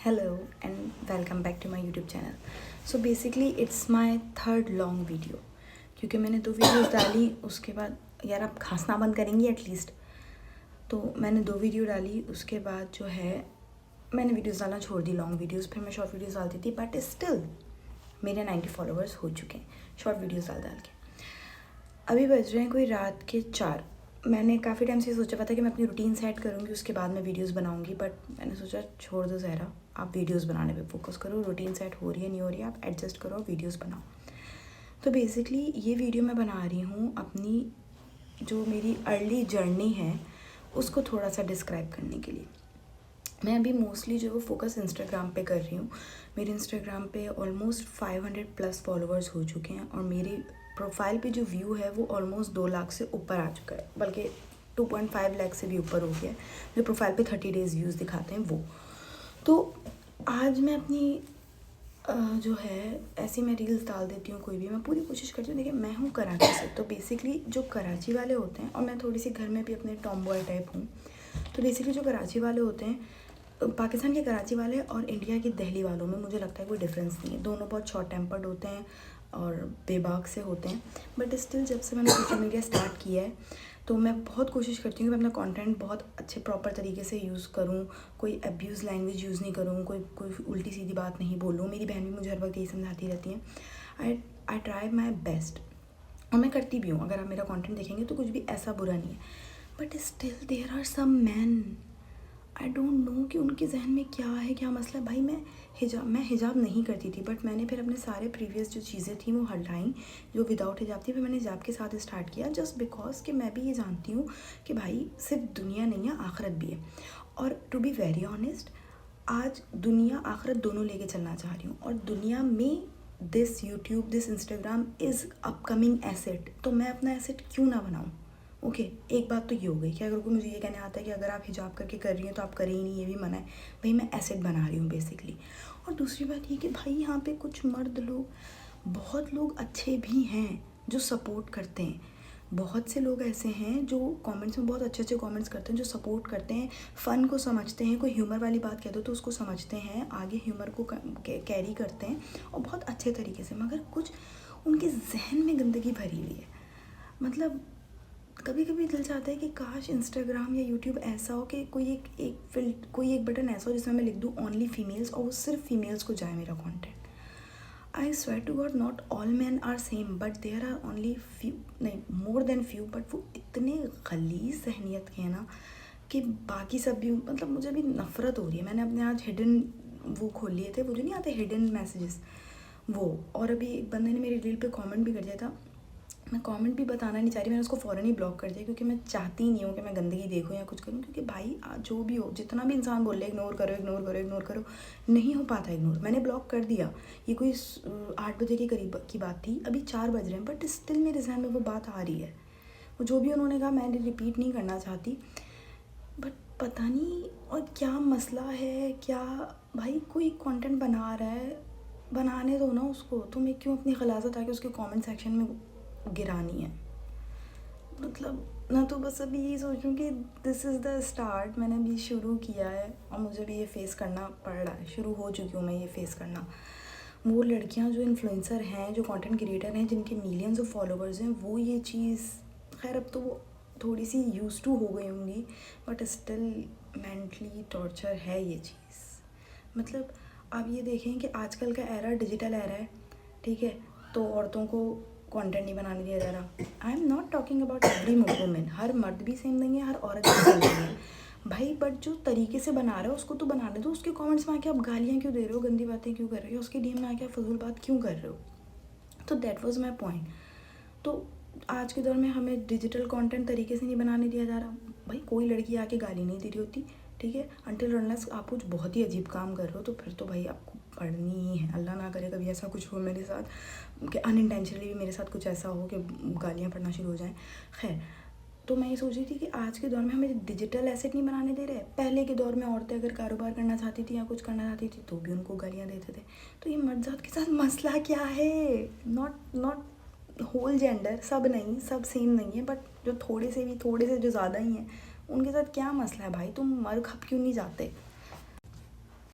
Hello and welcome back to my YouTube channel. So basically it's my third long video क्योंकि मैंने 2 videos डाली उसके बाद यार आप खांसना बंद करेंगी एटलीस्ट। तो मैंने 2 वीडियो डाली उसके बाद जो है मैंने वीडियोस डालना छोड़ दी लॉन्ग वीडियोस। फिर मैं शॉर्ट वीडियोस डालती थी बट स्टिल मेरे 90 फॉलोअर्स हो चुके हैं शॉर्ट वीडियोस डाल डाल के। अभी बज रहे हैं कोई रात के 4। मैंने काफ़ी टाइम से सोचा था कि मैं अपनी रूटीन सेट करूँगी उसके बाद मैं वीडियोस बनाऊँगी, बट मैंने सोचा छोड़ दो ज़हरा, आप वीडियोस बनाने पे फोकस करो। रूटीन सेट हो रही है नहीं हो रही है आप एडजस्ट करो और वीडियोस बनाओ। तो बेसिकली ये वीडियो मैं बना रही हूँ अपनी जो मेरी अर्ली जर्नी है उसको थोड़ा सा डिस्क्राइब करने के लिए। मैं अभी मोस्टली जो है वो फोकस इंस्टाग्राम पे कर रही हूँ। मेरे इंस्टाग्राम पे ऑलमोस्ट 500 प्लस फॉलोअर्स हो चुके हैं और मेरी प्रोफाइल पे जो व्यू है वो ऑलमोस्ट 2 लाख से ऊपर आ चुका है, बल्कि 2.5 लाख से भी ऊपर हो गया है। जो प्रोफाइल पे 30 डेज़ व्यूज़ दिखाते हैं वो। तो आज मैं अपनी जो है ऐसी मैं रील्स डाल देती हूँ कोई भी, मैं पूरी कोशिश करती हूँ। देखिए मैं हूँ कराची से, तो बेसिकली जो कराची वाले होते हैं, और मैं थोड़ी सी घर में भी अपने टॉम बॉय टाइप हूँ, तो बेसिकली जो कराची वाले होते हैं, पाकिस्तान के कराची वाले और इंडिया की दिल्ली वालों में मुझे लगता है कोई डिफरेंस नहीं है। दोनों बहुत शॉर्ट टेम्पर्ड होते हैं और बेबाक से होते हैं, बट स्टिल जब से मैंने सोशल मीडिया स्टार्ट किया है तो मैं बहुत कोशिश करती हूँ कि मैं अपना कंटेंट बहुत अच्छे प्रॉपर तरीके से यूज़ करूँ, कोई अब्यूज़ लैंग्वेज यूज़ नहीं करूँ, कोई उल्टी सीधी बात नहीं बोलूँ। मेरी बहन भी मुझे हर वक्त यही समझाती रहती हैं। आई ट्राई माई बेस्ट और मैं करती भी हूँ। अगर आप मेरा कंटेंट देखेंगे तो कुछ भी ऐसा बुरा नहीं है, but still there are some man, I don't know कि उनके जहन में क्या है, क्या मसला है। भाई मैं हिजाब नहीं करती थी, बट मैंने फिर अपने सारे प्रीवियस जो चीज़ें थी वो हटाई जो विदाउट हिजाब थी। फिर मैंने हिजाब के साथ स्टार्ट किया जस्ट बिकॉज कि मैं भी ये जानती हूँ कि भाई सिर्फ दुनिया नहीं है आखिरत भी है। और टू बी वेरी ऑनेस्ट, आज दुनिया आखिरत दोनों लेके चलना चाह रही हूँ, और दुनिया में this YouTube this Instagram is upcoming asset, तो मैं अपना एसेट क्यों ना बनाऊँ। ओके एक बात तो ये हो गई कि अगर कोई मुझे ये कहने आता है कि अगर आप हिजाब करके कर रही हैं तो आप करें ही नहीं, ये भी मना है। भाई मैं एसेट बना रही हूँ बेसिकली। और दूसरी बात ये कि भाई यहाँ पे कुछ मर्द लोग, बहुत लोग अच्छे भी हैं जो सपोर्ट करते हैं। बहुत से लोग ऐसे हैं जो कमेंट्स में बहुत अच्छे अच्छे कमेंट्स करते हैं, जो सपोर्ट करते हैं, फ़न को समझते हैं। कोई ह्यूमर वाली बात कह दो तो उसको समझते हैं, आगे ह्यूमर को कैरी करते हैं और बहुत अच्छे तरीके से। मगर कुछ उनके जहन में गंदगी भरी हुई है। मतलब कभी कभी दिल चाहता है कि काश इंस्टाग्राम या यूट्यूब ऐसा हो कि कोई एक बटन ऐसा हो जिसमें मैं लिख दूँ ओनली फीमेल्स, और वो सिर्फ फीमेल्स को जाए मेरा content. I swear to God not all man are same, but there are only few, नहीं मोर देन फ्यू, बट वो इतने गलीज़ जहनीत के हैं ना कि बाकी सब भी, मतलब मुझे भी नफ़रत हो रही है। मैंने अपने आज हिडन वो खोल लिए थे, वो जो नहीं आते हिडन मैसेजेस वो, और अभी एक बंदे ने मेरी रील पे कमेंट भी कर दिया था। मैं कमेंट भी बताना नहीं चाह रही, मैंने उसको फ़ौरन ही ब्लॉक कर दिया क्योंकि मैं चाहती ही नहीं हूँ कि मैं गंदगी देखूँ या कुछ करूँ। क्योंकि भाई जो भी हो, जितना भी इंसान बोल रहे इग्नोर करो इग्नोर करो इग्नोर करो, नहीं हो पाता इग्नोर। मैंने ब्लॉक कर दिया। ये कोई 8 बजे के करीब की बात थी, अभी 4 बज रहे हैं, बट स्टिल मेरे जहन में वो बात आ रही है। वो जो भी उन्होंने कहा मैंने रिपीट नहीं करना चाहती, बट पता नहीं और क्या मसला है क्या। भाई कोई कंटेंट बना रहा है, बनाने दो ना उसको, तुम्हें क्यों अपनी खलासत आके उसके कमेंट सेक्शन में गिरानी है। मतलब ना, तो बस अभी यही सोचूं कि दिस इज़ द स्टार्ट, मैंने अभी शुरू किया है और मुझे भी ये फेस करना पड़ रहा है। शुरू हो चुकी हूँ मैं ये फेस करना। वो लड़कियाँ जो इन्फ्लुएंसर हैं, जो कंटेंट क्रिएटर हैं, जिनके मिलियंस ऑफ फॉलोअर्स हैं, वो ये चीज़, खैर अब तो वो थोड़ी सी यूज टू हो गई होंगी, बट स्टिल मेंटली टॉर्चर है ये चीज़। मतलब आप ये देखें कि आजकल का एरा डिजिटल एरा है, ठीक है, तो औरतों को कंटेंट नहीं बनाने दिया जा रहा। I am not talking about every women, हर मर्द भी सेम नहीं है, हर औरत भी सेम नहीं है भाई, बट जो तरीके से बना रहा है उसको तो बनाने दो। उसके कमेंट्स में आके आप गालियाँ क्यों दे रहे हो, गंदी बातें क्यों कर रहे हो, उसके डीएम में आके आप फजूल बात क्यों कर रहे हो। तो दैट वाज माई पॉइंट। तो आज के दौर में हमें डिजिटल कंटेंट तरीके से नहीं बनाने दिया जा रहा। भाई कोई लड़की आके गाली नहीं दे रही होती, ठीक है, अनटिल अनलेस आप कुछ बहुत ही अजीब काम कर रहे हो, तो फिर तो भाई आपको पढ़नी ही है। अल्लाह ना करे कभी ऐसा कुछ हो मेरे साथ कि अनइंटेंशनली भी मेरे साथ कुछ ऐसा हो कि गालियाँ पढ़ना शुरू हो जाएं। खैर, तो मैं ये सोच रही थी कि आज के दौर में हमें डिजिटल एसेट नहीं बनाने दे रहे। पहले के दौर में औरतें अगर कारोबार करना चाहती थी या कुछ करना चाहती थी तो भी उनको गालियाँ देते थे। तो ये मर्द जात के साथ मसला क्या है। नॉट होल जेंडर, सब नहीं, सब सेम नहीं है, बट जो थोड़े से जो ज़्यादा ही हैं उनके साथ क्या मसला है। भाई तुम मर खप क्यों नहीं जाते।